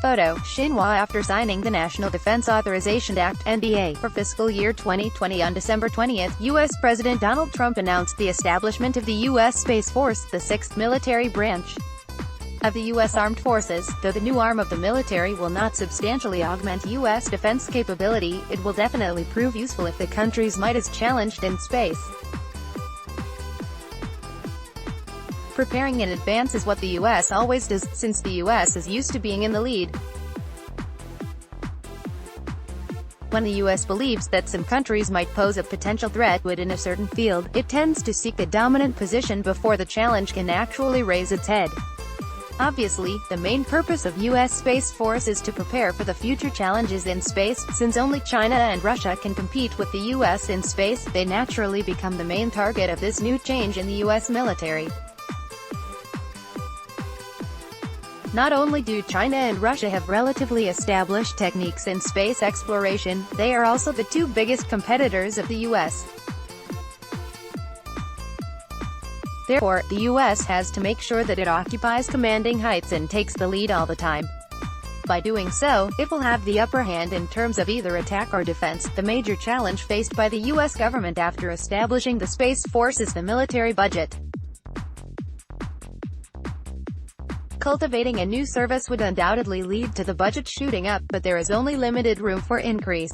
Photo, Xinhua after signing the National Defense Authorization Act, NDAA, for fiscal year 2020 on December 20, U.S. President Donald Trump announced the establishment of the U.S. Space Force, the sixth military branch of the U.S. Armed Forces. Though the new arm of the military will not substantially augment U.S. defense capability, it will definitely prove useful if the country's might is challenged in space. Preparing in advance is what the U.S. always does, since the U.S. is used to being in the lead. When the U.S. believes that some countries might pose a potential threat within a certain field, it tends to seek a dominant position before the challenge can actually raise its head. Obviously, the main purpose of U.S. Space Force is to prepare for the future challenges in space. Since only China and Russia can compete with the U.S. in space, they naturally become the main target of this new change in the U.S. military. Not only do China and Russia have relatively established techniques in space exploration, they are also the two biggest competitors of the U.S. Therefore, the U.S. has to make sure that it occupies commanding heights and takes the lead all the time. By doing so, it will have the upper hand in terms of either attack or defense. The major challenge faced by the U.S. government after establishing the Space Force is the military budget. Cultivating a new service would undoubtedly lead to the budget shooting up, but there is only limited room for increase.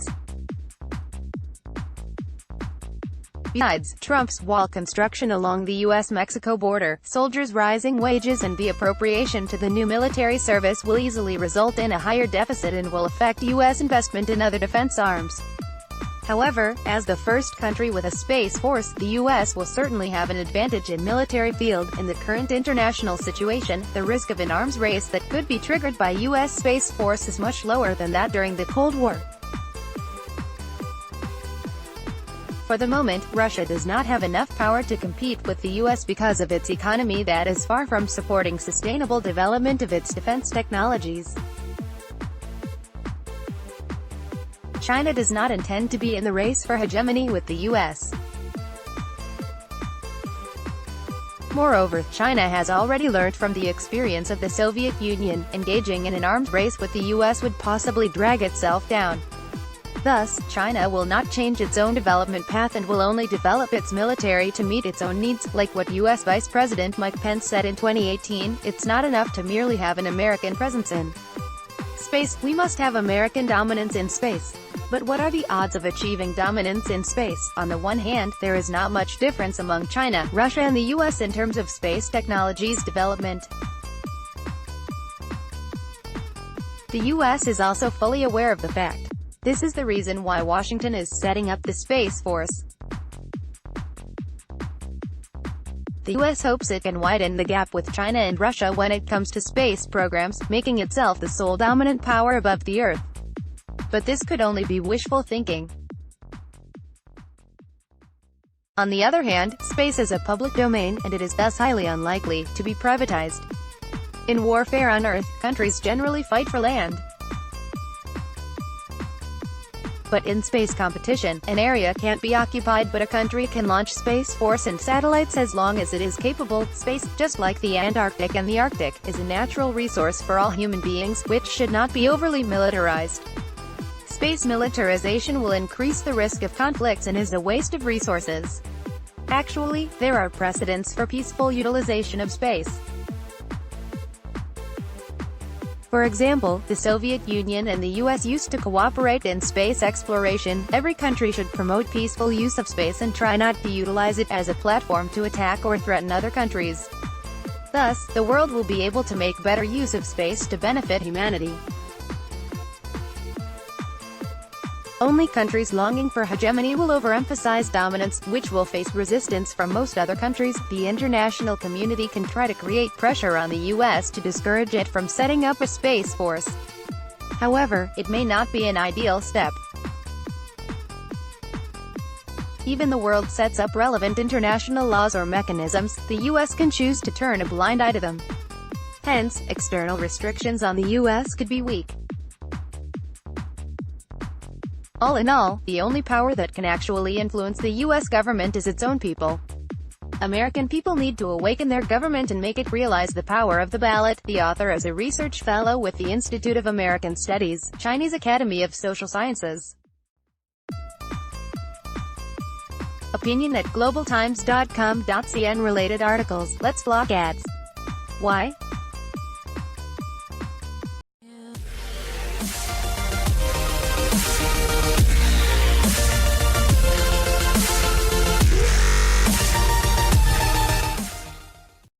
Besides, Trump's wall construction along the U.S.-Mexico border, soldiers' rising wages and the appropriation to the new military service will easily result in a higher deficit and will affect U.S. investment in other defense arms. However, as the first country with a space force, the U.S. will certainly have an advantage in military field. In the current international situation, the risk of an arms race that could be triggered by U.S. Space Force is much lower than that during the Cold War. For the moment, Russia does not have enough power to compete with the U.S. because of its economy that is far from supporting sustainable development of its defense technologies. China does not intend to be in the race for hegemony with the U.S. Moreover, China has already learned from the experience of the Soviet Union. Engaging in an arms race with the U.S. would possibly drag itself down. Thus, China will not change its own development path and will only develop its military to meet its own needs. Like what U.S. Vice President Mike Pence said in 2018, it's not enough to merely have an American presence in space, we must have American dominance in space. But what are the odds of achieving dominance in space? On the one hand, there is not much difference among China, Russia and the U.S. in terms of space technologies development. The U.S. is also fully aware of the fact. This is the reason why Washington is setting up the Space Force. The U.S. hopes it can widen the gap with China and Russia when it comes to space programs, making itself the sole dominant power above the Earth. But this could only be wishful thinking. On the other hand, space is a public domain, and it is thus highly unlikely to be privatized. In warfare on Earth, countries generally fight for land. But in space competition, an area can't be occupied but a country can launch Space Force and satellites as long as it is capable. Space, just like the Antarctic and the Arctic, is a natural resource for all human beings, which should not be overly militarized. Space militarization will increase the risk of conflicts and is a waste of resources. Actually, there are precedents for peaceful utilization of space. For example, the Soviet Union and the U.S. used to cooperate in space exploration. Every country should promote peaceful use of space and try not to utilize it as a platform to attack or threaten other countries. Thus, the world will be able to make better use of space to benefit humanity. Only countries longing for hegemony will overemphasize dominance, which will face resistance from most other countries. The international community can try to create pressure on the U.S. to discourage it from setting up a space force. However, it may not be an ideal step. Even the world sets up relevant international laws or mechanisms, the U.S. can choose to turn a blind eye to them. Hence, external restrictions on the U.S. could be weak. All in all, the only power that can actually influence the U.S. government is its own people. American people need to awaken their government and make it realize the power of the ballot. The author is a research fellow with the Institute of American Studies, Chinese Academy of Social Sciences. Opinion at globaltimes.com.cn. Related articles. Let's block ads. Why?